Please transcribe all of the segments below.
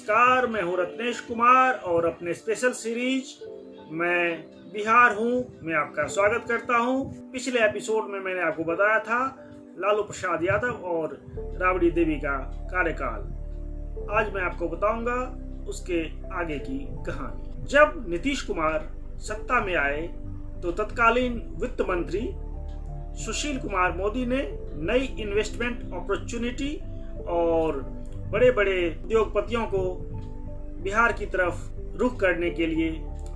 नमस्कार, मैं हूँ रत्नेश कुमार और अपने स्पेशल सीरीज मैं बिहार हूँ में आपका स्वागत करता हूँ। पिछले एपिसोड में मैंने आपको बताया था लालू प्रसाद यादव और राबड़ी देवी का कार्यकाल। आज मैं आपको बताऊंगा उसके आगे की कहानी। जब नीतीश कुमार सत्ता में आए तो तत्कालीन वित्त मंत्री सुशील कुमार मोदी ने नई इन्वेस्टमेंट अपॉर्चुनिटी और बड़े बड़े उद्योगपतियों को बिहार की तरफ रुख करने के लिए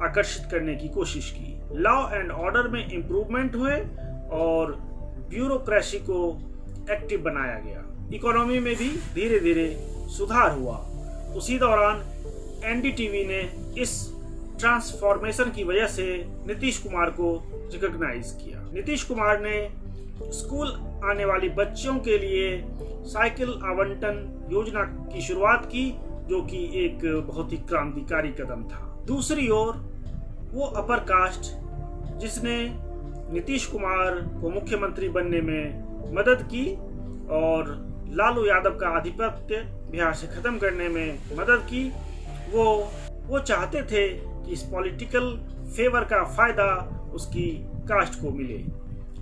आकर्षित करने की कोशिश की। लॉ एंड ऑर्डर में इम्प्रूवमेंट हुए और ब्यूरोक्रेसी को एक्टिव बनाया गया। इकोनॉमी में भी धीरे धीरे सुधार हुआ। उसी दौरान एनडीटीवी ने इस ट्रांसफॉर्मेशन की वजह से नीतीश कुमार को रिकॉग्नाइज किया। नीतीश कुमार ने स्कूल आने वाली बच्चों के लिए साइकिल आवंटन योजना की शुरुआत की, जो कि एक बहुत ही क्रांतिकारी कदम था। दूसरी ओर वो अपर कास्ट जिसने नीतीश कुमार को मुख्यमंत्री बनने में मदद की और लालू यादव का आधिपत्य बिहार से खत्म करने में मदद की, वो चाहते थे कि इस पॉलिटिकल फेवर का फायदा उसकी कास्ट को मिले।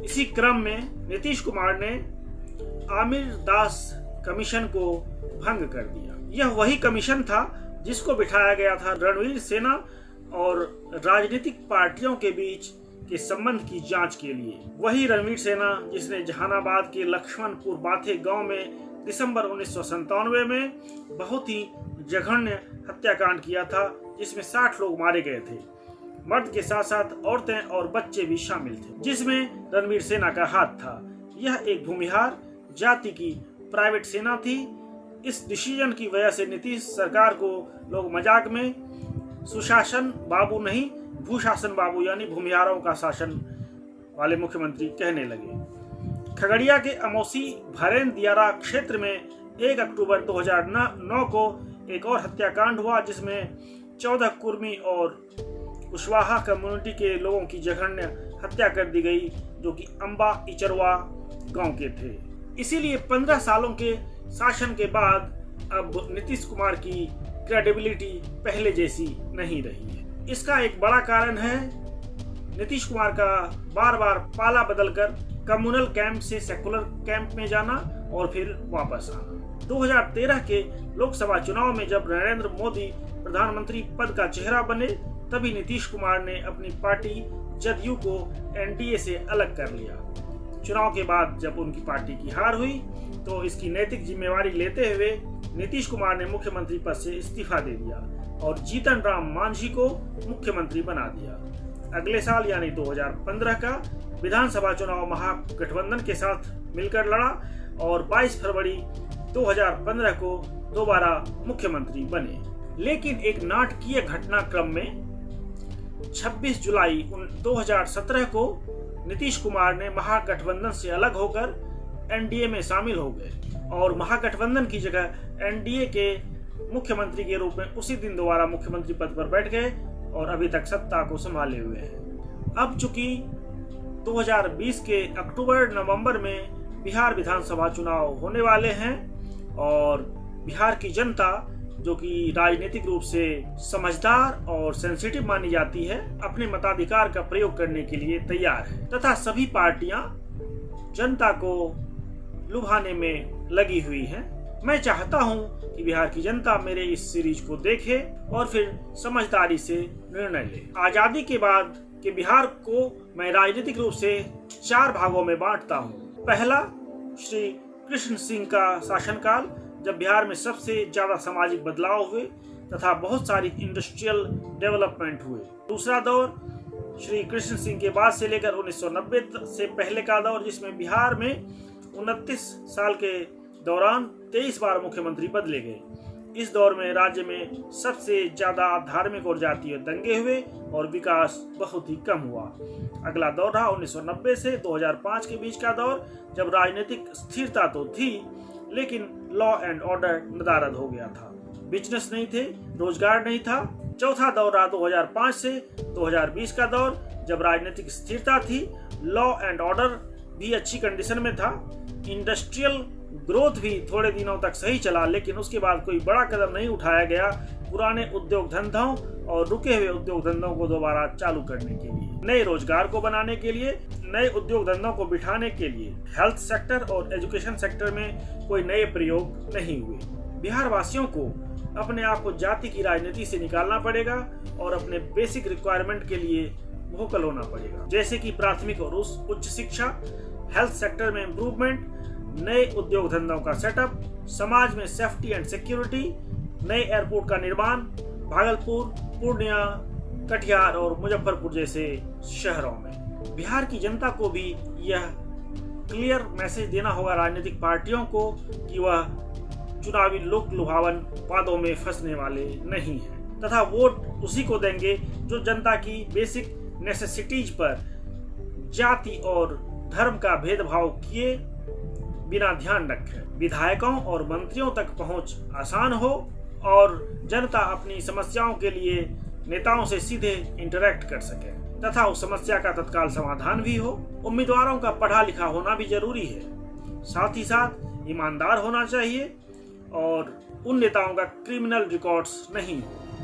इसी क्रम में नीतीश कुमार ने आमिर दास कमीशन को भंग कर दिया। यह वही कमीशन था जिसको बिठाया गया था रणवीर सेना और राजनीतिक पार्टियों के बीच के संबंध की जांच के लिए। वही रणवीर सेना जिसने जहानाबाद के लक्ष्मणपुर बाथे गांव में दिसंबर 1997 में बहुत ही जघन्य हत्याकांड किया था, जिसमें 60 लोग मारे गए थे। मर्द के साथ साथ औरतें और बच्चे भी शामिल थे, जिसमें रणवीर सेना का हाथ था। यह एक भूमिहार जाति की प्राइवेट सेना थी। इस डिसीजन की वजह से नीतीश सरकार को लोग मजाक में सुशासन बाबू नहीं, भूशासन बाबू यानी भूमिहारों का शासन वाले मुख्यमंत्री कहने लगे। खगड़िया के अमौसी भरेन दियारा क्षेत्र में 1 अक्टूबर 2009 को एक और हत्याकांड हुआ, जिसमें 14 कुर्मी और कुशवाहा कम्युनिटी के लोगों की जघन्य हत्या कर दी गई, जो कि अम्बा इचरवा गांव के थे। इसीलिए 15 सालों के शासन के बाद अब नीतीश कुमार की क्रेडिबिलिटी पहले जैसी नहीं रही है। इसका एक बड़ा कारण है नीतीश कुमार का बार बार पाला बदलकर कम्युनल कैंप से सेकुलर कैंप में जाना और फिर वापस आना। 2013 के लोकसभा चुनाव में जब नरेंद्र मोदी प्रधानमंत्री पद का चेहरा बने, तभी नीतीश कुमार ने अपनी पार्टी जदयू को एनडीए से अलग कर लिया। चुनाव के बाद जब उनकी पार्टी की हार हुई तो इसकी नैतिक जिम्मेवारी लेते हुए नीतीश कुमार ने मुख्यमंत्री पद से इस्तीफा दे दिया और जीतन राम मांझी को मुख्यमंत्री बना दिया। अगले साल यानी 2015 का विधानसभा चुनाव महागठबंधन के साथ मिलकर लड़ा और 22 फरवरी 2015 को दोबारा मुख्यमंत्री बने। लेकिन एक नाटकीय घटनाक्रम में 26 जुलाई 2017 को नीतीश कुमार ने महागठबंधन से अलग होकर एनडीए में शामिल हो गए और महागठबंधन की जगह एनडीए के मुख्यमंत्री के रूप में उसी दिन दोबारा मुख्यमंत्री पद पर बैठ गए और अभी तक सत्ता को संभाले हुए हैं। अब चूंकि 2020 के अक्टूबर नवंबर में बिहार विधानसभा चुनाव होने वाले हैं और बिहार की जनता, जो कि राजनीतिक रूप से समझदार और सेंसिटिव मानी जाती है, अपने मताधिकार का प्रयोग करने के लिए तैयार है तथा सभी पार्टियां जनता को लुभाने में लगी हुई हैं। मैं चाहता हूं कि बिहार की जनता मेरे इस सीरीज को देखे और फिर समझदारी से निर्णय ले। आजादी के बाद के बिहार को मैं राजनीतिक रूप से 4 भागों में बांटता हूं। पहला, श्री कृष्ण सिंह का शासनकाल, जब बिहार में सबसे ज्यादा सामाजिक बदलाव हुए तथा बहुत सारी इंडस्ट्रियल डेवलपमेंट हुए। दूसरा दौर श्री कृष्ण सिंह के बाद से लेकर 1990 से पहले का दौर, जिसमें बिहार में 29 साल के दौरान 23 बार मुख्यमंत्री बदले गए। इस दौर में राज्य में सबसे ज्यादा धार्मिक और जातीय दंगे हुए और विकास बहुत ही कम हुआ। अगला दौर रहा 1990 से 2005 के बीच का दौर, जब राजनीतिक स्थिरता तो थी लेकिन लॉ एंड ऑर्डर नदारद हो गया था। बिजनेस नहीं थे, रोजगार नहीं था। चौथा दौर रहा 2005 से 2020 का दौर, जब राजनीतिक स्थिरता थी, लॉ एंड ऑर्डर भी अच्छी कंडीशन में था, इंडस्ट्रियल ग्रोथ भी थोड़े दिनों तक सही चला, लेकिन उसके बाद कोई बड़ा कदम नहीं उठाया गया पुराने उद्योग धंधों और रुके हुए उद्योग धंधों को दोबारा चालू करने के लिए, नए रोजगार को बनाने के लिए, नए उद्योग धंधों को बिठाने के लिए। हेल्थ सेक्टर और एजुकेशन सेक्टर में कोई नए प्रयोग नहीं हुए। बिहार वासियों को अपने आप को जाति की राजनीति से निकालना पड़ेगा और अपने बेसिक रिक्वायरमेंट के लिए वोकल होना पड़ेगा, जैसे कि प्राथमिक और उच्च शिक्षा, हेल्थ सेक्टर में इम्प्रूवमेंट, नए उद्योग धंधों का सेटअप, समाज में सेफ्टी एंड सिक्योरिटी, नए एयरपोर्ट का निर्माण, भागलपुर, पूर्णिया, कटिहार और मुजफ्फरपुर जैसे शहरों में। बिहार की जनता को भी यह क्लियर मैसेज देना होगा राजनीतिक पार्टियों को कि वह चुनावी लोक लुभावन वादों में फंसने वाले नहीं हैं, तथा वोट उसी को देंगे जो जनता की बेसिक नेसेसिटीज पर जाति और धर्म का भेदभाव किए बिना ध्यान रखें, विधायकों और मंत्रियों तक पहुंच आसान हो और जनता अपनी समस्याओं के लिए नेताओं से सीधे इंटरेक्ट कर सके तथा उस समस्या का तत्काल समाधान भी हो। उम्मीदवारों का पढ़ा लिखा होना भी जरूरी है, साथ ही साथ ईमानदार होना चाहिए और उन नेताओं का क्रिमिनल रिकॉर्ड्स नहीं हो।